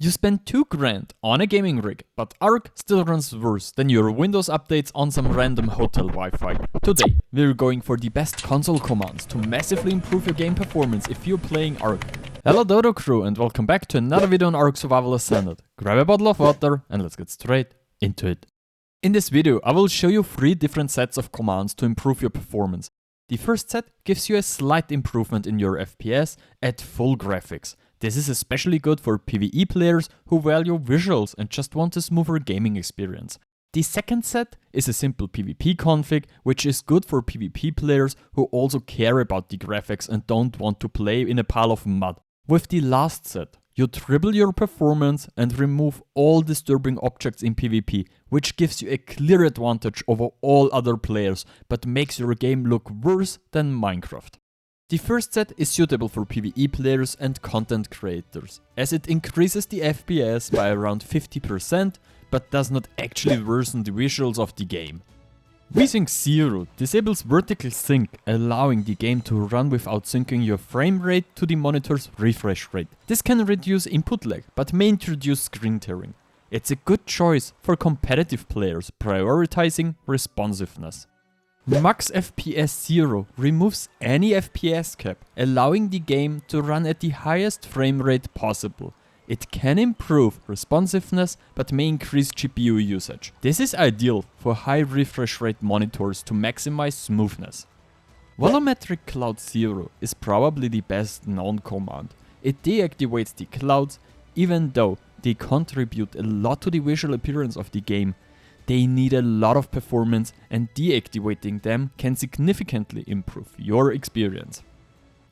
You spend $2,000 on a gaming rig, but Arc still runs worse than your Windows updates on some random hotel Wi-Fi. Today, we're going for the best console commands to massively improve your game performance if you're playing Arc. Hello Dodo crew and welcome back to another video on Arc Survival Ascended. Grab a bottle of water and let's get straight into it. In this video, I will show you 3 different sets of commands to improve your performance. The first set gives you a slight improvement in your FPS at full graphics. This is especially good for PvE players who value visuals and just want a smoother gaming experience. The second set is a simple PvP config, which is good for PvP players who also care about the graphics and don't want to play in a pile of mud. With the last set, you triple your performance and remove all disturbing objects in PvP, which gives you a clear advantage over all other players, but makes your game look worse than Minecraft. The first set is suitable for PvE players and content creators, as it increases the FPS by around 50%, but does not actually worsen the visuals of the game. r.VSync 0 disables vertical sync, allowing the game to run without syncing your frame rate to the monitor's refresh rate. This can reduce input lag, but may introduce screen tearing. It's a good choice for competitive players prioritizing responsiveness. MaxFPS 0 removes any FPS cap, allowing the game to run at the highest frame rate possible. It can improve responsiveness but may increase GPU usage. This is ideal for high refresh rate monitors to maximize smoothness. r.VolumetricCloud 0 is probably the best known command. It deactivates the clouds, even though they contribute a lot to the visual appearance of the game. They need a lot of performance and deactivating them can significantly improve your experience.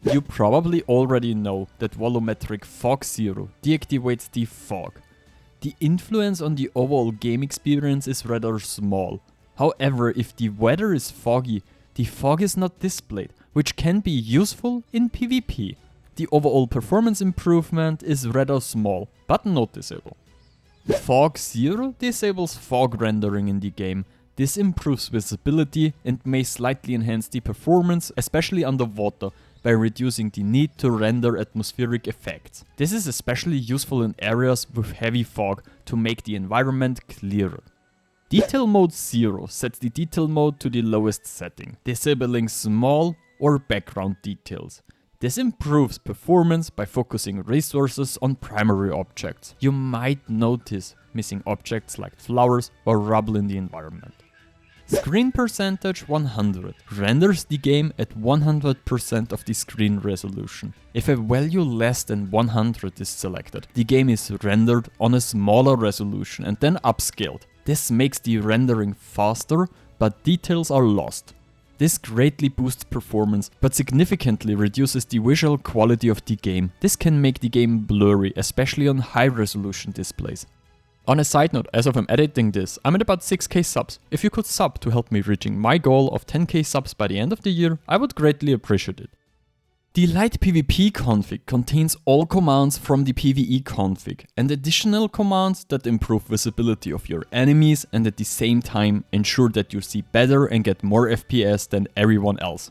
You probably already know that r.VolumetricFog 0 deactivates the fog. The influence on the overall game experience is rather small. However, if the weather is foggy, the fog is not displayed, which can be useful in PvP. The overall performance improvement is rather small, but noticeable. Fog 0 disables fog rendering in the game. This improves visibility and may slightly enhance the performance, especially underwater, by reducing the need to render atmospheric effects. This is especially useful in areas with heavy fog to make the environment clearer. Detail mode 0 sets the detail mode to the lowest setting, disabling small or background details. This improves performance by focusing resources on primary objects. You might notice missing objects like flowers or rubble in the environment. Screen percentage 100 renders the game at 100% of the screen resolution. If a value less than 100 is selected, the game is rendered on a smaller resolution and then upscaled. This makes the rendering faster, but details are lost. This greatly boosts performance, but significantly reduces the visual quality of the game. This can make the game blurry, especially on high resolution displays. On a side note, as of I'm editing this, I'm at about 6k subs. If you could sub to help me reaching my goal of 10k subs by the end of the year, I would greatly appreciate it. The light PvP config contains all commands from the PvE config and additional commands that improve visibility of your enemies and at the same time ensure that you see better and get more FPS than everyone else.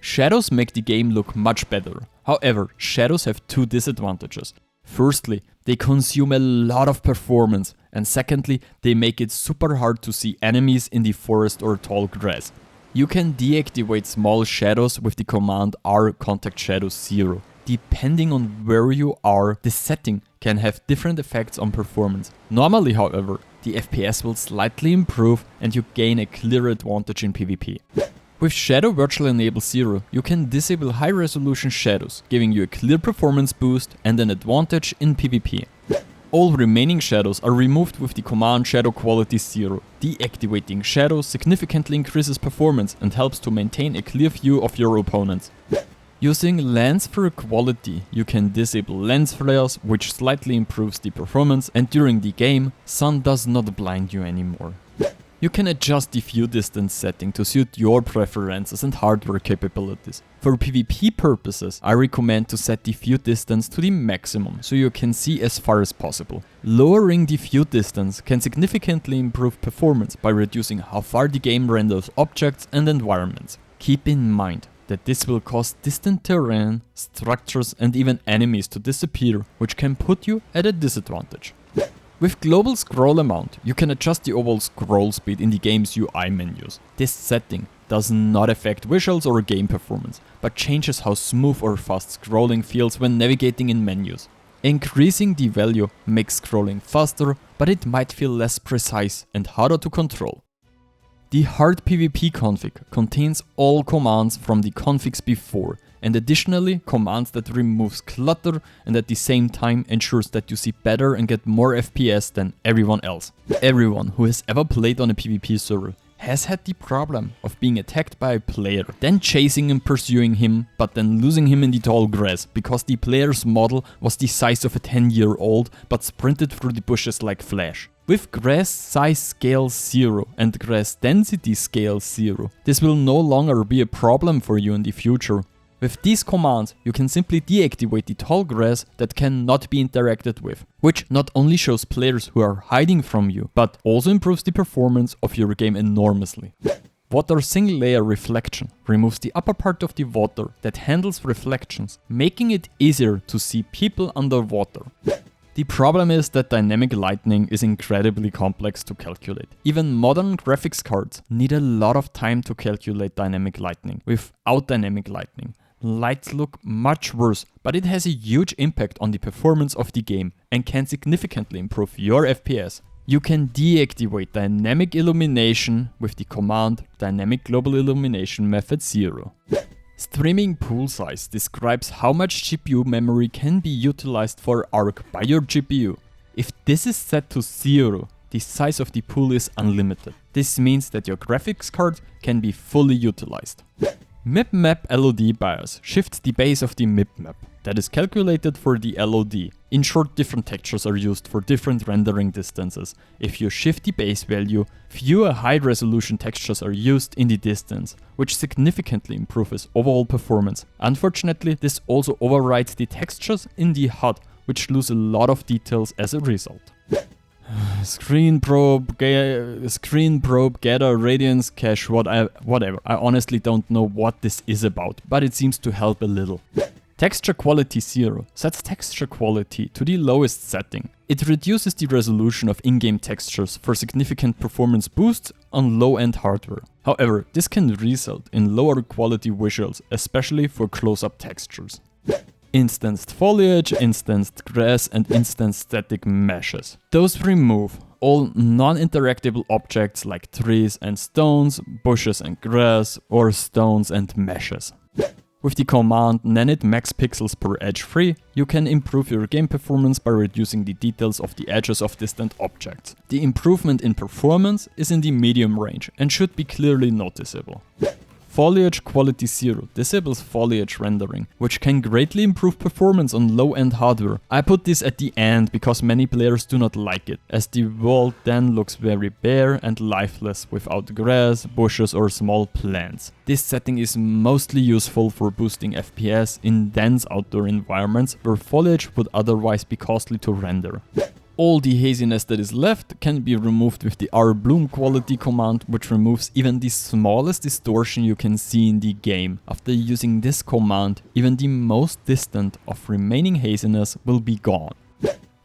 Shadows make the game look much better. However, shadows have 2 disadvantages. Firstly, they consume a lot of performance, and secondly, they make it super hard to see enemies in the forest or tall grass. You can deactivate small shadows with the command r.ContactShadow0. Depending on where you are, this setting can have different effects on performance. Normally, however, the FPS will slightly improve and you gain a clear advantage in PvP. With Shadow Virtual Enable 0, you can disable high resolution shadows, giving you a clear performance boost and an advantage in PvP. All remaining shadows are removed with the command Shadow Quality 0. Deactivating shadows significantly increases performance and helps to maintain a clear view of your opponents. Using Lens Flare Quality, you can disable lens flares, which slightly improves the performance, and during the game, sun does not blind you anymore. You can adjust the view distance setting to suit your preferences and hardware capabilities. For PvP purposes, I recommend to set the view distance to the maximum so you can see as far as possible. Lowering the view distance can significantly improve performance by reducing how far the game renders objects and environments. Keep in mind that this will cause distant terrain, structures and even enemies to disappear, which can put you at a disadvantage. With global scroll amount, you can adjust the overall scroll speed in the game's UI menus. This setting does not affect visuals or game performance, but changes how smooth or fast scrolling feels when navigating in menus. Increasing the value makes scrolling faster, but it might feel less precise and harder to control. The hard PvP config contains all commands from the configs before, and additionally commands that removes clutter and at the same time ensures that you see better and get more FPS than everyone else. Everyone who has ever played on a PvP server has had the problem of being attacked by a player, then chasing and pursuing him, but then losing him in the tall grass because the player's model was the size of a 10-year-old but sprinted through the bushes like Flash. With grass size scale 0 and grass density scale 0, this will no longer be a problem for you in the future. With these commands, you can simply deactivate the tall grass that cannot be interacted with, which not only shows players who are hiding from you, but also improves the performance of your game enormously. Water single layer reflection removes the upper part of the water that handles reflections, making it easier to see people underwater. The problem is that dynamic lighting is incredibly complex to calculate. Even modern graphics cards need a lot of time to calculate dynamic lighting. Without dynamic lighting, lights look much worse, but it has a huge impact on the performance of the game and can significantly improve your FPS. You can deactivate dynamic illumination with the command dynamic global illumination method 0. Streaming pool size describes how much GPU memory can be utilized for Arc by your GPU. If this is set to 0, the size of the pool is unlimited. This means that your graphics card can be fully utilized. MipMap LOD bias shifts the base of the MipMap that is calculated for the LOD. In short, different textures are used for different rendering distances. If you shift the base value, fewer high-resolution textures are used in the distance, which significantly improves overall performance. Unfortunately, this also overrides the textures in the HUD, which lose a lot of details as a result. Screen probe, gather, radiance, cache, whatever. I honestly don't know what this is about, but it seems to help a little. Texture quality 0 sets texture quality to the lowest setting. It reduces the resolution of in-game textures for significant performance boosts on low-end hardware. However, this can result in lower quality visuals, especially for close-up textures. Instanced foliage, instanced grass and instanced static meshes. Those remove all non-interactable objects like trees and stones, bushes and grass, or stones and meshes. With the command nanit max pixels per edge free, you can improve your game performance by reducing the details of the edges of distant objects. The improvement in performance is in the medium range and should be clearly noticeable. Foliage quality 0 disables foliage rendering, which can greatly improve performance on low-end hardware. I put this at the end because many players do not like it, as the world then looks very bare and lifeless without grass, bushes or small plants. This setting is mostly useful for boosting FPS in dense outdoor environments where foliage would otherwise be costly to render. All the haziness that is left can be removed with the r.Bloom quality command, which removes even the smallest distortion you can see in the game. After using this command, even the most distant of remaining haziness will be gone.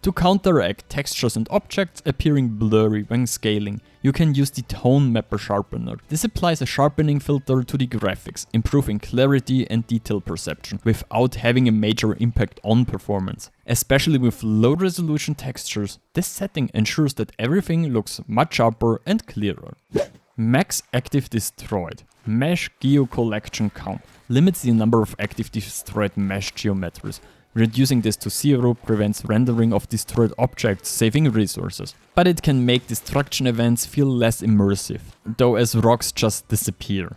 To counteract textures and objects appearing blurry when scaling, you can use the Tone Mapper Sharpener. This applies a sharpening filter to the graphics, improving clarity and detail perception without having a major impact on performance. Especially with low resolution textures, this setting ensures that everything looks much sharper and clearer. Max Active Destroyed Mesh Geo Collection Count limits the number of active destroyed mesh geometries. Reducing this to 0 prevents rendering of destroyed objects, saving resources. But it can make destruction events feel less immersive, though as rocks just disappear.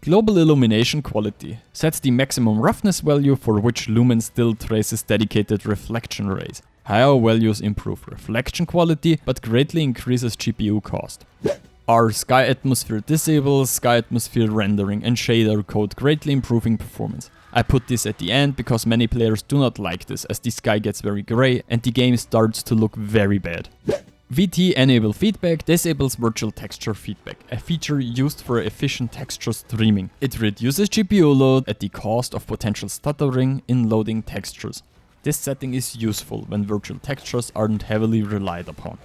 Global Illumination Quality sets the maximum roughness value for which Lumen still traces dedicated reflection rays. Higher values improve reflection quality, but greatly increases GPU cost. Sky Atmosphere disables Sky Atmosphere rendering and shader code, greatly improving performance. I put this at the end because many players do not like this, as the sky gets very grey and the game starts to look very bad. VT Enable Feedback disables virtual texture feedback, a feature used for efficient texture streaming. It reduces GPU load at the cost of potential stuttering in loading textures. This setting is useful when virtual textures aren't heavily relied upon.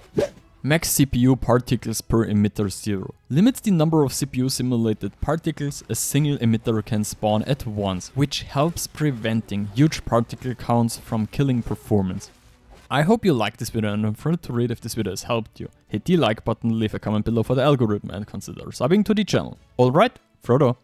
Max CPU particles per emitter 0. Limits the number of CPU simulated particles a single emitter can spawn at once, which helps preventing huge particle counts from killing performance. I hope you liked this video, and I'm thrilled to read if this video has helped you. Hit the like button, leave a comment below for the algorithm, and consider subbing to the channel. Alright, Frodo.